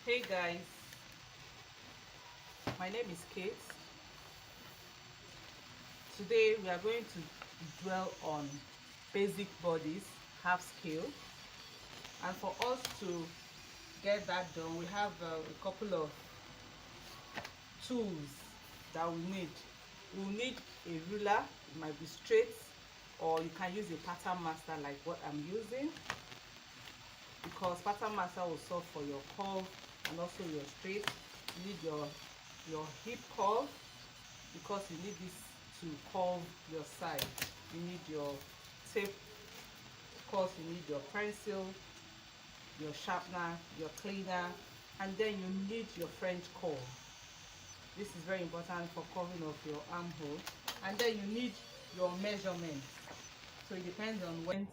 Hey guys, my name is Kate. Today we are going to dwell on basic bodies, half scale, and for us to get that done, we have a couple of tools that we need. We'll need a ruler. It might be straight, or you can use a pattern master like what I'm using, because pattern master will solve for your curve and also your straight. You need your hip curve, because you need this to curve your side. You need your tape, of course you need your pencil, your sharpener, your cleaner, and then you need your French curve. This is very important for curving of your armhole. And then you need your measurement. So it depends on when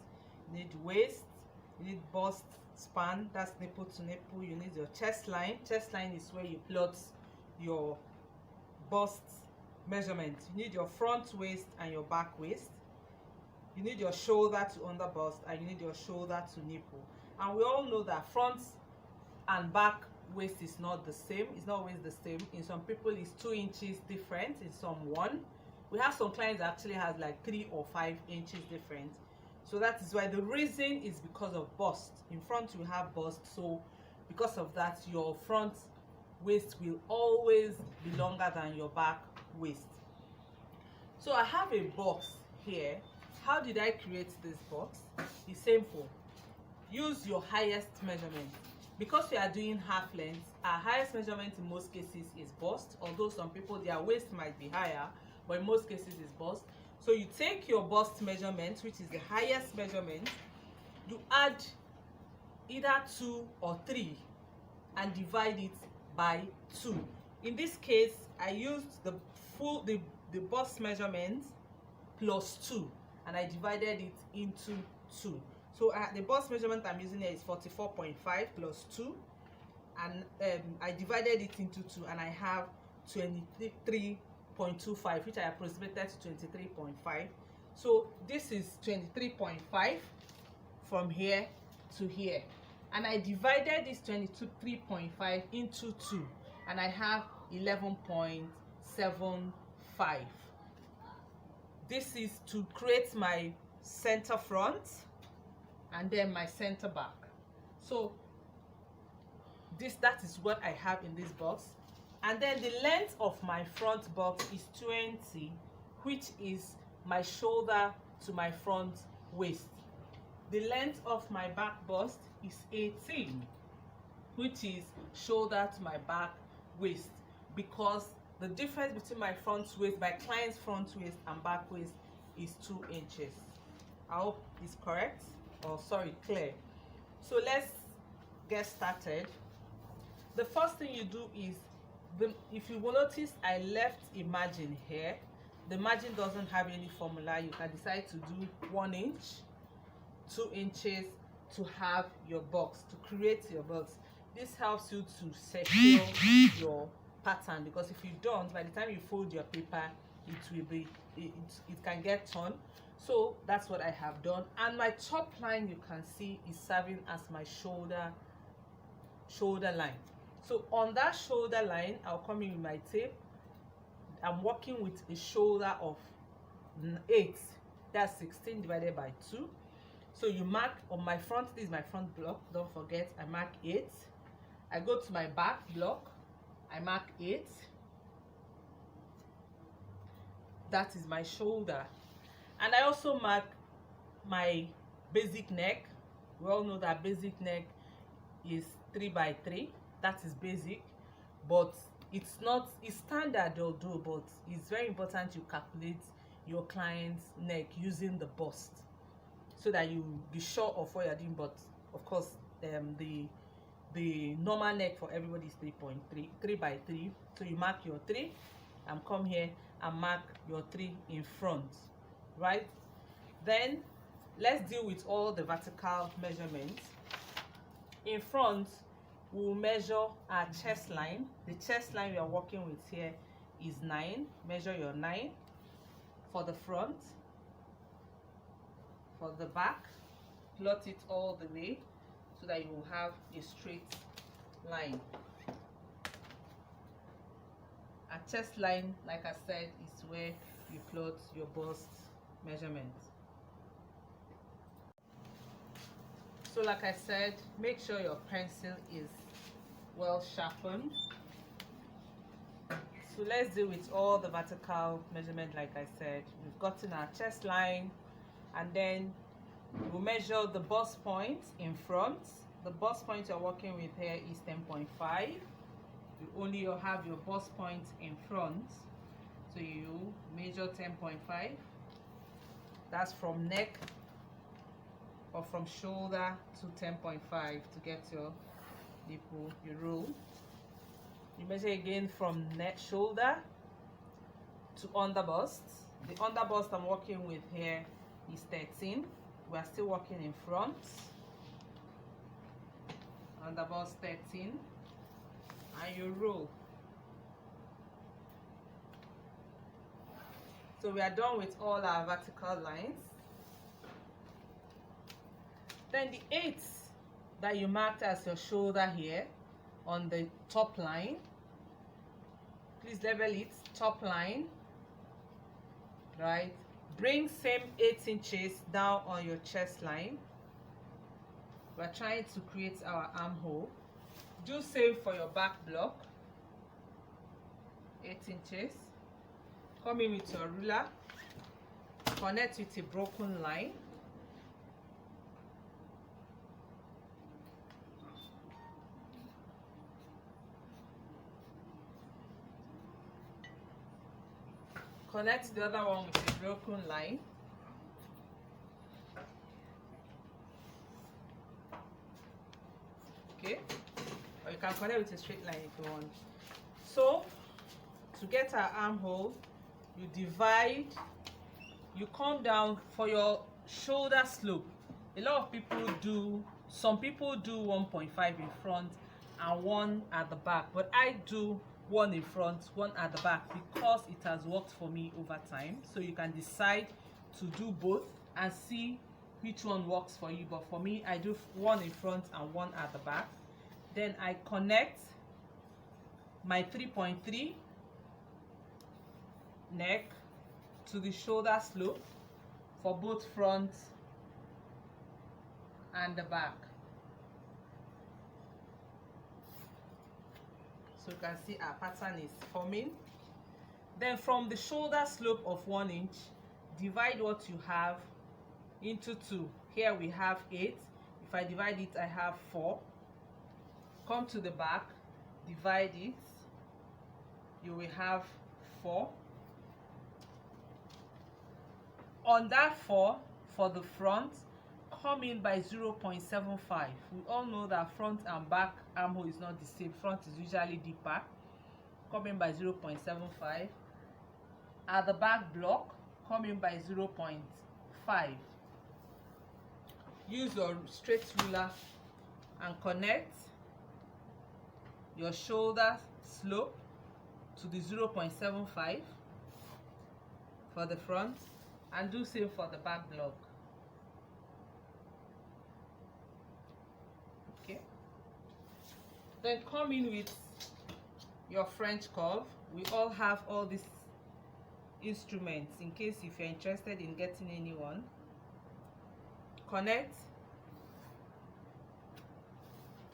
you need waist, you need bust span, that's nipple to nipple. You need your chest line. Chest line is where you plot your bust measurement. You need your front waist and your back waist. You need your shoulder to under bust, and you need your shoulder to nipple. And we all know that front and back waist is not the same. It's not always the same. In some people it's 2 inches different, in some 1. We have some clients that actually has like 3 or 5 inches different. So that is why the reason is because of bust. In front you have bust, so because of that your front waist will always be longer than your back waist. So I have a box here. How did I create this box? It's simple. Use your highest measurement. Because we are doing half length, our highest measurement in most cases is bust, although some people their waist might be higher, but in most cases is bust. So you take your bust measurement, which is the highest measurement, you add either 2 or 3 and divide it by 2. In this case I used the bust measurement plus 2, and I divided it into 2. So the bust measurement I'm using here is 44.5 plus 2, and I divided it into 2, and I have 23.25, which I approximated to 23.5. So this is 23.5 from here to here, and I divided this 23.5 into 2, and I have 11.75. This is to create my center front and then my center back. So that is what I have in this box. And then the length of my front box is 20, which is my shoulder to my front waist. The length of my back bust is 18, which is shoulder to my back waist, because the difference between my front waist, my client's front waist and back waist is 2 inches. I hope it's correct, or sorry, clear. So let's get started. The first thing you do is, if you will notice, I left a margin here. The margin doesn't have any formula. You can decide to do 1 inch, 2 inches to have your box, to create your box. This helps you to secure your pattern, because if you don't, by the time you fold your paper, it can get torn. So that's what I have done. And my top line, you can see, is serving as my shoulder line. So on that shoulder line, I'll come in with my tape. I'm working with a shoulder of 8. That's 16 divided by 2. So you mark on my front. This is my front block, don't forget. I mark 8. I go to my back block, I mark 8. That is my shoulder. And I also mark my basic neck. We all know that basic neck is 3 by 3. That is basic, but it's standard although, but it's very important you calculate your client's neck using the bust, so that you be sure of what you're doing. But of course, the normal neck for everybody is 3 by 3. So you mark your 3 and come here and mark your 3 in front, right? Then let's deal with all the vertical measurements. In front, we'll measure our chest line. The chest line we are working with here is 9. Measure your 9 for the front. For the back, plot it all the way so that you will have a straight line. Our chest line, like I said, is where you plot your bust measurement. So like I said, make sure your pencil is well sharpened. So let's deal with all the vertical measurement. Like I said, we've gotten our chest line, and then we'll measure the bust point in front. The bust point you're working with here is 10.5. You only have your bust point in front, so you measure 10.5. That's from neck or from shoulder to 10.5 to get your nipple. You roll. You measure again from neck, shoulder to under bust. The under bust I'm working with here is 13. We are still working in front. Under bust 13, and you roll. So we are done with all our vertical lines. Then the 8 that you marked as your shoulder here on the top line, please label it top line, right? Bring same 8 inches down on your chest line. We're trying to create our armhole. Do same for your back block, 8 inches. Come in with your ruler, connect with a broken line. Connect the other one with a broken line. Okay, or you can connect with a straight line if you want. So to get our armhole, you divide, you come down for your shoulder slope. A lot of people do, some people do 1.5 in front and 1 at the back, but I do 1 in front, 1 at the back, because it has worked for me over time. So you can decide to do both and see which one works for you, but for me, I do 1 in front and 1 at the back. Then I connect my 3.3 neck to the shoulder slope for both front and the back. So you can see our pattern is forming. Then from the shoulder slope of 1 inch, divide what you have into 2. Here we have 8. If I divide it, I have 4. Come to the back, divide it, you will have 4. On that 4, for the front, come in by 0.75. We all know that front and back armhole is not the same. Front is usually deeper. Come in by 0.75. At the back block, come in by 0.5. Use your straight ruler and connect your shoulder slope to the 0.75 for the front, and do same for the back block. Okay, then come in with your French curve. We all have all these instruments in case if you're interested in getting anyone. Connect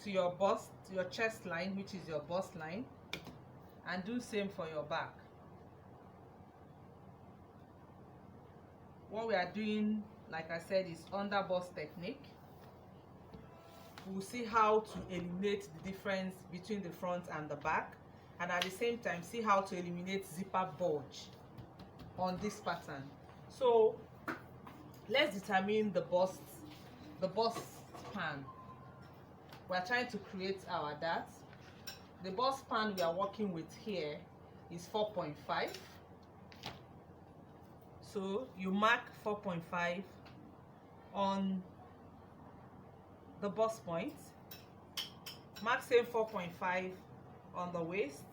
to your bust, to your chest line, which is your bust line, and do same for your back. What we are doing, like I said, is under bust technique. We'll see how to eliminate the difference between the front and the back, and at the same time see how to eliminate zipper bulge on this pattern. So let's determine the bust span. We are trying to create our dart. The bust span we are working with here is 4.5. So you mark 4.5 on the bust point. Mark same 4.5 on the waist.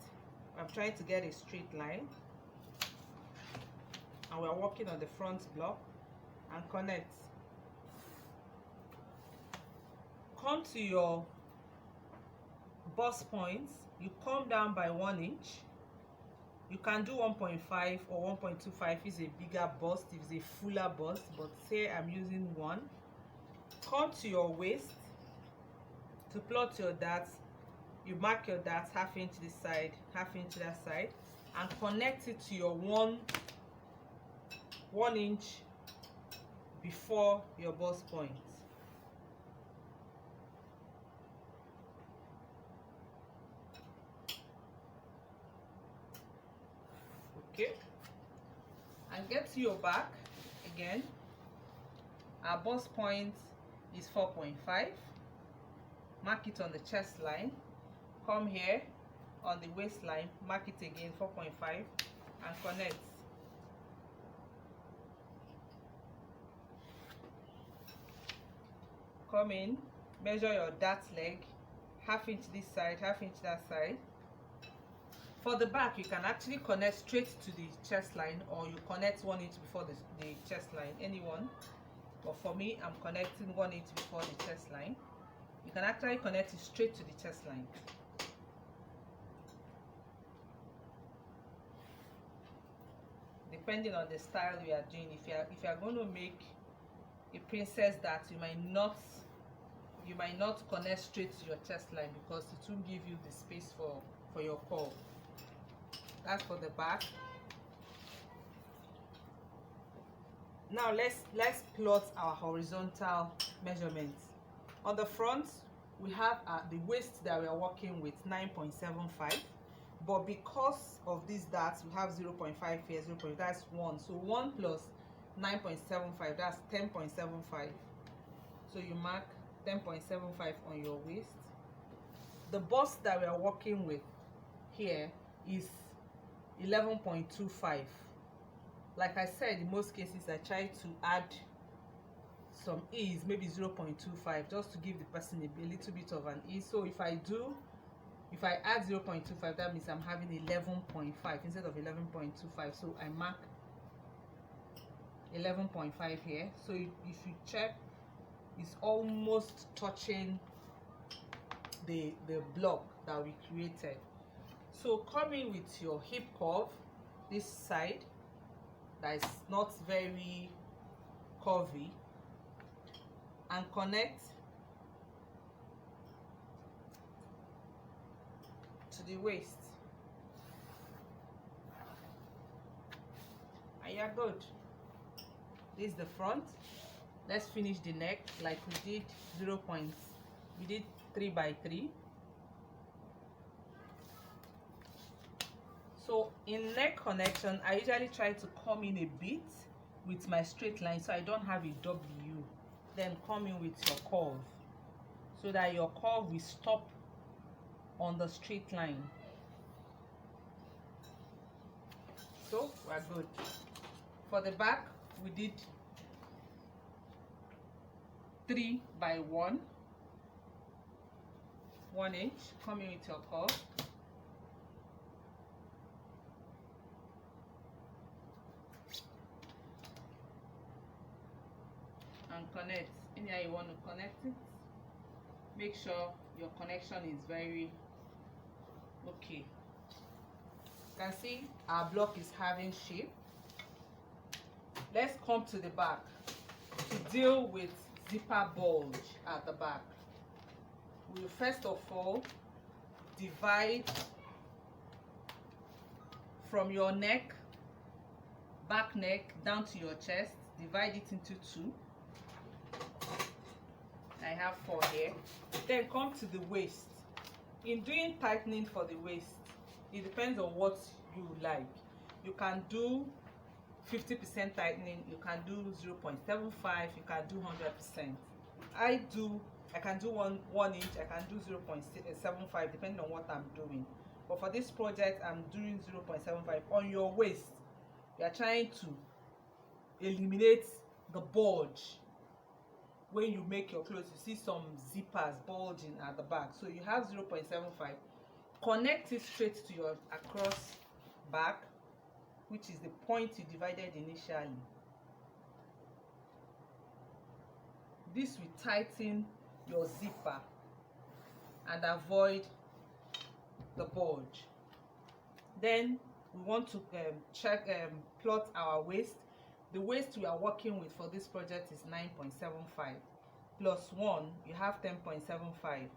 I'm trying to get a straight line. And we're working on the front block, and connect. Come to your bust points, you come down by 1 inch. You can do 1.5 or 1.25 is a bigger bust, if it's a fuller bust, but say I'm using 1. Come to your waist. To plot your darts, you mark your darts ½ inch this side, ½ inch that side, and connect it to your 1 inch before your bust point. Okay, and get to your back again. Our bust point is 4.5. Mark it on the chest line. Come here on the waistline, mark it again 4.5 and connect. Come in, measure your dart leg, ½ inch this side, ½ inch that side. For the back, you can actually connect straight to the chest line, or you connect 1 inch before the chest line, anyone. But for me, I'm connecting 1 inch before the chest line. You can actually connect it straight to the chest line. Depending on the style you are doing, if you are going to make a princess dart, you might not connect straight to your chest line because it won't give you the space for your curve. That's for the back. Now let's plot our horizontal measurements. On the front, we have the waist that we are working with, 9.75, but because of these darts, we have 0.5 here, 0. That's 1. So 1 plus 9.75, that's 10.75. So you mark 10.75 on your waist. The bust that we are working with here is 11.25. Like I said, in most cases I try to add some ease, maybe 0.25, just to give the person a little bit of an ease. So if I add 0.25, that means I'm having 11.5 instead of 11.25. So I mark 11.5 here. So if you check, it's almost touching the block that we created. So come in with your hip curve, this side that is not very curvy, and connect to the waist, and you're good. This is the front. Let's finish the neck like we did 3 by 3. So in neck connection, I usually try to come in a bit with my straight line so I don't have a W. Then come in with your curve so that your curve will stop on the straight line. So we're good. For the back, we did 3 by 1 inch. Come in with your curve. And connect. Anyhow you want to connect it, make sure your connection is very okay. You can see our block is having shape. Let's come to the back to deal with zipper bulge at the back. We will first of all divide from your neck, back neck down to your chest, divide it into 2. I have 4 here. Then come to the waist. In doing tightening for the waist, it depends on what you like. You can do 50% tightening, you can do 0.75, you can do 100%. I can do 1 inch, I can do 0.75 depending on what I'm doing. But for this project, I'm doing 0.75 on your waist. You are trying to eliminate the bulge. When you make your clothes, you see some zippers bulging at the back. So you have 0.75. Connect it straight to your across back, which is the point you divided initially. This will tighten your zipper and avoid the bulge. Then we want to plot our waist. The waist we are working with for this project is 9.75 plus 1, you have 10.75.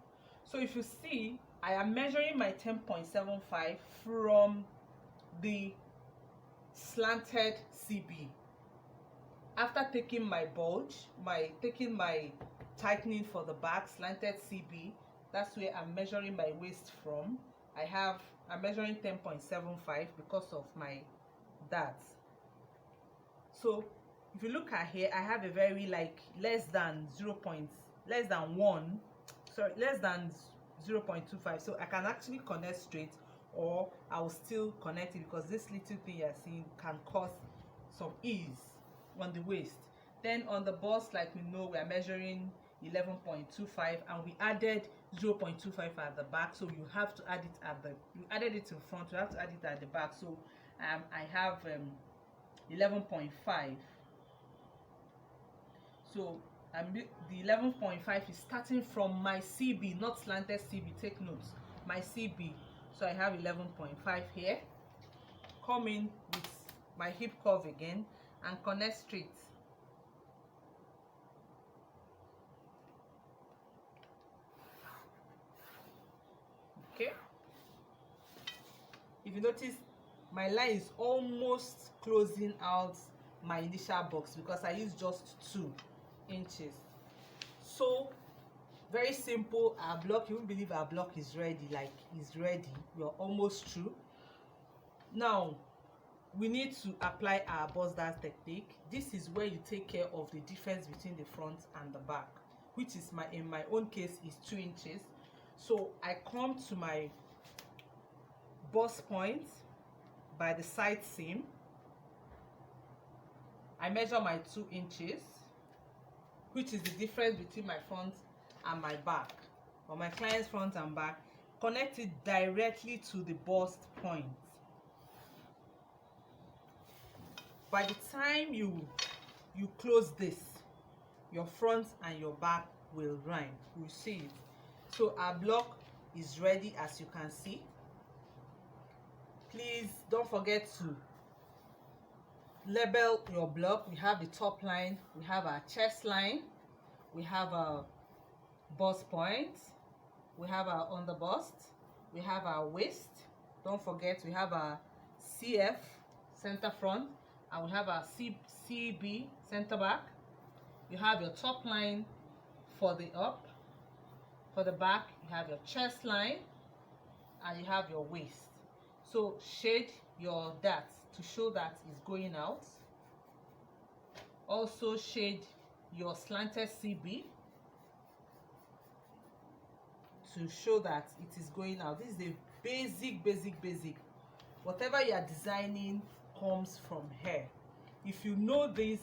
So if you see, I am measuring my 10.75 from the slanted CB. After taking my bulge, taking my tightening for the back, slanted CB, that's where I'm measuring my waist from. I'm measuring 10.75 because of my that. So if you look at here, I have a very less than 0.25, so I can actually connect straight, or I will still connect it because this little thing you're seeing can cause some ease on the waist. Then on the bust, like we know, we are measuring 11.25 and we added 0.25 at the back, so you have to add it you added it in front, you have to add it at the back. So I have 11.5. So the 11.5 is starting from my CB, not slanted CB, take note, my CB. So I have 11.5 here. Come in with my hip curve again and connect straight. Okay, if you notice, my line is almost closing out my initial box because I used just 2 inches. So very simple. Our block, you won't believe our block is ready. It's ready, we're almost through. Now we need to apply our bust dart technique. This is where you take care of the difference between the front and the back, which is in my own case is 2 inches. So I come to my bust point by the side seam. I measure my 2 inches, which is the difference between my front and my back, or my client's front and back. Connect it directly to the bust point. By the time you close this, your front and your back will rhyme. We'll see it. So our block is ready, as you can see. Please don't forget to label your block. We have the top line, we have our chest line, we have our bust point, we have our under bust, we have our waist. Don't forget, we have our CF, center front, and we have our CB, center back. You have your top line for the up. For the back, you have your chest line and you have your waist. So shade your darts to show that it's going out. Also shade your slanted CB to show that it is going out. This is a basic. Whatever you are designing comes from here. If you know this,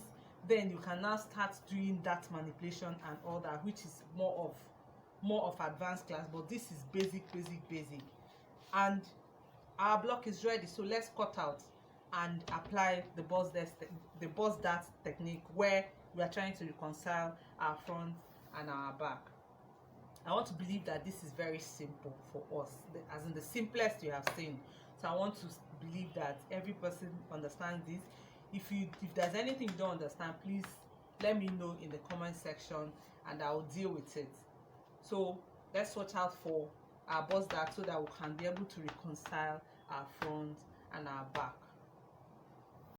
then you can now start doing that manipulation and all that, which is more of advanced class, but this is basic. And our block is ready, so let's cut out and apply the bust dart technique, where we are trying to reconcile our front and our back. I want to believe that this is very simple for us, as in the simplest you have seen. So I want to believe that every person understands this. If there's anything you don't understand, please let me know in the comment section and I'll deal with it. So let's watch out for our bust dart so that we can be able to reconcile our front and our back.